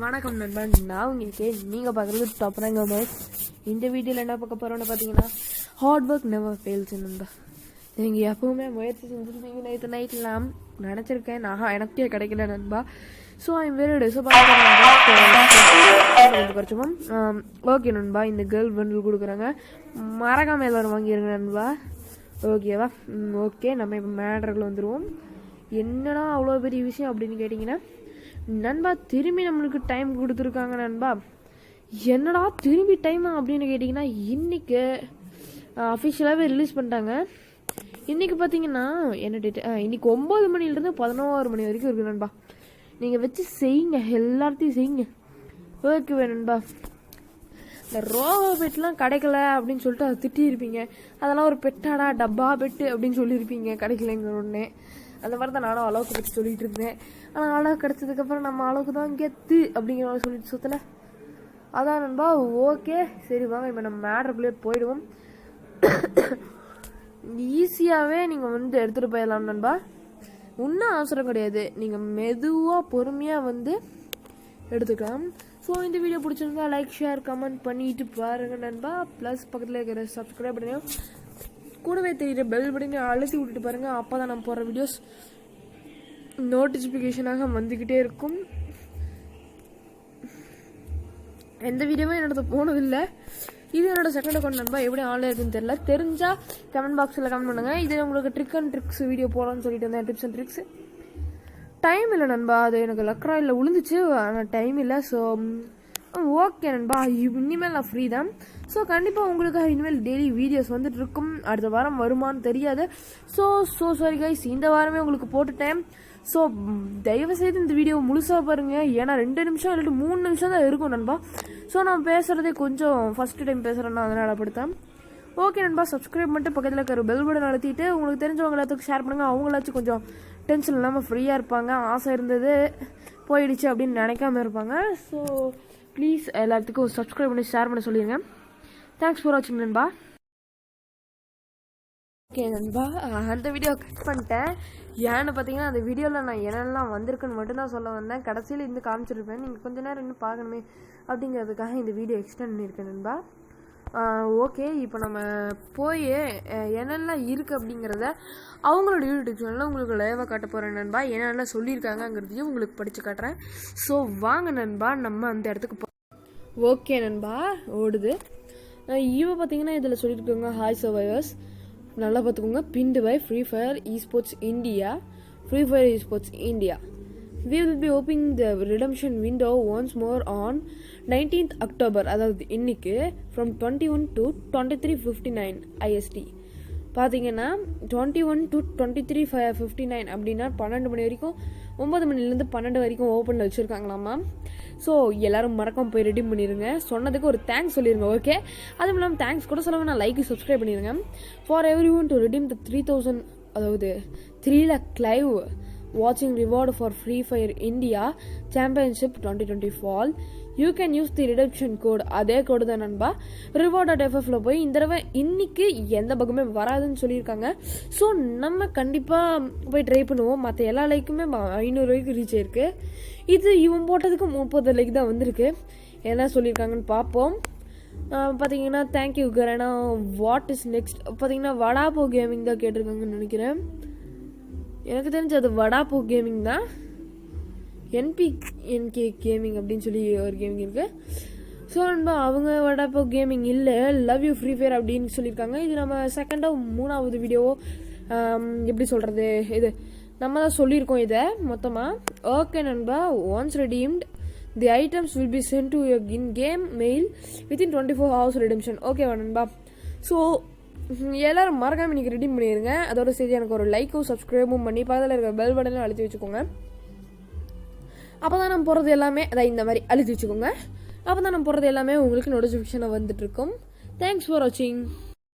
வணக்கம் நண்பன், நான் உங்களுக்கு நீங்கள் பார்க்குறது டாப்ராங்க மேட்ச். இந்த வீடியோவில் என்ன பார்க்க போகிறோன்னு பார்த்தீங்கன்னா, ஹார்ட் ஒர்க் நெவர் ஃபெயில்ஸ் நண்பா. நீங்கள் எப்போவுமே முயற்சி செஞ்சுருப்பீங்க. நேற்று நைட்லாம் நினச்சிருக்கேன், எனக்கே கிடைக்கல நண்பா. ஸோ ஐம் வெரி டிசப்பாயின்ட் குறைச்சோம். ஓகே நண்பா, இந்த கேர்ள் பண்டில் கொடுக்குறாங்க, மறக்காமல் எல்லோரும் வாங்கிடுங்க நண்பா. ஓகேவா? ஓகே, நம்ம இப்போ மேட்ருக்குள்ள வந்துடுவோம். என்னடா அவ்வளோ பெரிய விஷயம் அப்படின்னு கேட்டிங்கன்னா, நண்பா திரும்பி நம்மளுக்கு டைம் கொடுத்துருக்காங்க நண்பா. என்னடா திரும்பி டைமா அப்படின்னு கேட்டிங்கன்னா, இன்றைக்கி அஃபிஷியலாகவே ரிலீஸ் பண்ணிட்டாங்க. இன்றைக்கி பார்த்தீங்கன்னா என்ன டேட்டு, இன்றைக்கி 9 மணிலேருந்து 11 மணி வரைக்கும் இருக்குது நண்பா. நீங்கள் வச்சு செய்யுங்க, எல்லாத்தையும் செய்யுங்க. ஓகே நண்பா. இந்த ரோபோ பெட்லாம் கிடைக்கல அப்படின்னு சொல்லிட்டு அதை திட்டியிருப்பீங்க. அதெல்லாம் ஒரு பெட்டாடா, டப்பா பெட்டு அப்படின்னு சொல்லியிருப்பீங்க கிடைக்கலங்கிற ஒன்று. அந்த மாதிரி தான் நானும் அளவுக்கு பற்றி சொல்லிட்டு இருந்தேன். ஆனால் அளவு கிடச்சதுக்கப்புறம் நம்ம அளவுக்கு தான் கெத்து அப்படிங்கிற மாதிரி சொல்லிட்டு சுற்றல. அதான் நண்பா. ஓகே சரி வாங்க, இப்போ நம்ம மேட்ருக்குள்ளே போயிடுவோம். ஈஸியாகவே நீங்கள் வந்து எடுத்துகிட்டு போயிடலாம் நண்பா. ஒன்றும் அவசரம் கிடையாது, நீங்கள் மெதுவாக பொறுமையாக வந்து எடுத்துக்கலாம். ஸோ இந்த வீடியோ பிடிச்சிருந்தா லைக் ஷேர் கமெண்ட் பண்ணிட்டு பாருங்கள் நண்பா. ப்ளஸ் பக்கத்தில் இருக்கிற சப்ஸ்கிரைப் பண்ணியும் கூடவே தெரியுற பெல் பட்டனை அழுத்தி விட்டுட்டு பாருங்கள். அப்போ தான் நம்ம போகிற வீடியோஸ் நோட்டிஃபிகேஷனாக வந்துக்கிட்டே இருக்கும். எந்த வீடியோவும் என்னோட போனதில்லை. இது என்னோட செகண்ட் அக்கௌண்ட் நண்பா. எப்படி ஆன்லைன் இருக்குன்னு தெரியல, தெரிஞ்சால் கமெண்ட் பாக்ஸில் கமெண்ட் பண்ணுங்கள். இது உங்களுக்கு ட்ரிக் அண்ட் ட்ரிக்ஸ் வீடியோ போகலான்னு சொல்லிட்டு இருந்தேன், டிப்ஸ் அண்ட் ட்ரிக்ஸ். டைம் இல்லை நண்பா, அது எனக்கு லக்ராயில் விழுந்துச்சு, ஆனால் டைம் இல்லை. ஸோ ஓகே நண்பா, இனிமேல் நான் ஃப்ரீ தான். ஸோ கண்டிப்பாக உங்களுக்கு இனிமேல் டெய்லி வீடியோஸ் வந்துட்டு இருக்கும். அடுத்த வாரம் வருமானு தெரியாது. ஸோ சாரி கைஸ், இந்த வாரமே உங்களுக்கு போட்டுட்டேன். ஸோ தயவுசெய்து இந்த வீடியோ முழுசாக பாருங்கள். ஏன்னா 2 நிமிஷம் இல்லாட்டி 3 நிமிஷம் தான் இருக்கும் நண்பா. ஸோ நான் பேசுகிறதே கொஞ்சம் ஃபஸ்ட்டு டைம் பேசுகிறேன்னா அதனால் அப்படித்தான். ஓகே நண்பா, சப்ஸ்கிரைப் பண்ணிட்டு பக்கத்தில் இருக்கிற பெல் பட்டன் அழுத்திட்டு உங்களுக்கு தெரிஞ்சவங்க எல்லாத்துக்கும் ஷேர் பண்ணுங்கள். அவங்களாச்சும் கொஞ்சம் டென்ஷன் இல்லாமல் ஃப்ரீயாக இருப்பாங்க. ஆசை இருந்தது போயிடுச்சு அப்படின்னு நினைக்காம இருப்பாங்க. ஸோ ப்ளீஸ் எல்லாத்துக்கும் சப்ஸ்கிரைப் பண்ணி ஷேர் பண்ண சொல்லிடுங்க. தேங்க்ஸ் ஃபார் வாட்சிங் நண்பா. ஓகே நண்பா, அந்த வீடியோ கட் பண்ணிட்டேன். ஏன்னு பார்த்தீங்கன்னா, அந்த வீடியோவில் நான் என்னெல்லாம் வந்திருக்குன்னு மட்டும்தான் சொல்ல வந்தேன். கடைசியில் இருந்து காமிச்சிருப்பேன், நீங்கள் கொஞ்சம் நேரம் இன்னும் பார்க்கணுமே அப்படிங்கிறதுக்காக இந்த வீடியோ எக்ஸ்டெண்ட் பண்ணியிருக்கேன் நண்பா. ஓகே, இப்போ நம்ம போய் என்னெல்லாம் இருக்குது அப்படிங்கிறத அவங்களோட யூடியூப் சேனலில் உங்களுக்கு லைவாக காட்ட போகிறேன் நண்பா. என்னெல்லாம் சொல்லியிருக்காங்கங்கிறதையும் உங்களுக்கு படித்து காட்டுறேன். ஸோ வாங்க நண்பா, நம்ம அந்த இடத்துக்கு ஓகே நண்பா, ஓடுது. இவன் பார்த்தீங்கன்னா இதில் சொல்லியிருக்காங்க, ஹாய் சர்வைவர்ஸ், நல்லா பார்த்துக்கோங்க. பின்டு by free fire eSports India. Free Fire eSports India. We will be opening the redemption window once more on 19th October, அதாவது இன்னைக்கு from 21 to 23:59 IST. பார்த்தீங்கன்னா 21 to 23:59 அப்படின்னா 12 மணி வரைக்கும், 9 மணிலேருந்து 12 வரைக்கும் ஓப்பனில் வச்சுருக்காங்களாமா. ஸோ எல்லோரும் மறக்காம போய் ரெடி பண்ணிடுங்க. சொன்னதுக்கு ஒரு தேங்க்ஸ் சொல்லிடுங்க. ஓகே, அதுவும் இல்லாமல் தேங்க்ஸ் கூட சொல்ல வேணா, லைக் சப்ஸ்கிரைப் பண்ணிடுங்க. For every one to redeem the 3000, அதாவது 3 lakh live watching reward for Free Fire India Championship 2020 fall. You can use the redemption code. அதே கோடு தான் நண்பா. reward.ffல போய் இந்த தடவை இன்னைக்கு எந்த பக்கமே வராதுன்னு சொல்லியிருக்காங்க. ஸோ நம்ம கண்டிப்பாக போய் ட்ரை பண்ணுவோம். மற்ற எல்லா லைக்குமே 500 ரூபாய்க்கு ரீச் ஆயிருக்கு. இது இவன் போட்டதுக்கு 30 லைக் தான் வந்திருக்கு. என்ன சொல்லியிருக்காங்கன்னு பார்ப்போம். பார்த்தீங்கன்னா தேங்க்யூ கரணா. வாட் இஸ் நெக்ஸ்ட் பார்த்தீங்கன்னா வடாபோ கேமிங் தான் கேட்டிருக்காங்கன்னு நினைக்கிறேன். எனக்கு தெரிஞ்சு அது வடாபோ கேமிங் தான். NPNK கேமிங் அப்படின்னு சொல்லி ஒரு கேமிங் இருக்குது. ஸோ நண்பா, அவங்க வடாபோ கேமிங் இல்லை, லவ் யூ ஃப்ரீ ஃபயர் அப்படின்னு சொல்லியிருக்காங்க. இது நம்ம செகண்டாக 3வது வீடியோவோ எப்படி சொல்கிறது, இது நம்ம தான் சொல்லியிருக்கோம் இதை மொத்தமாக. ஓகே நண்பா, once redeemed the items will be sent to your in-game mail within 24 hours redemption. ஓகேவா நண்பா? ஸோ எல்லோரும் மறக்காமல் இன்றைக்கி ரெடீம் பண்ணிடுங்க. அதோட சரி எனக்கு ஒரு லைக்கும் சப்ஸ்கிரைபும் பண்ணி பக்கத்தில் இருக்கிற பெல் பட்டனை அழுத்தி வச்சுக்கோங்க. அப்போ தான் நம்ம போடுறது எல்லாமே, அதான் இந்த மாதிரி அழுத்தி வச்சுக்கோங்க. அப்போ தான் நம்ம போடுறது எல்லாமே உங்களுக்கு நோட்டிஃபிகேஷனாக வந்துட்டுருக்கும். தேங்க்ஸ் ஃபார் வாட்சிங்.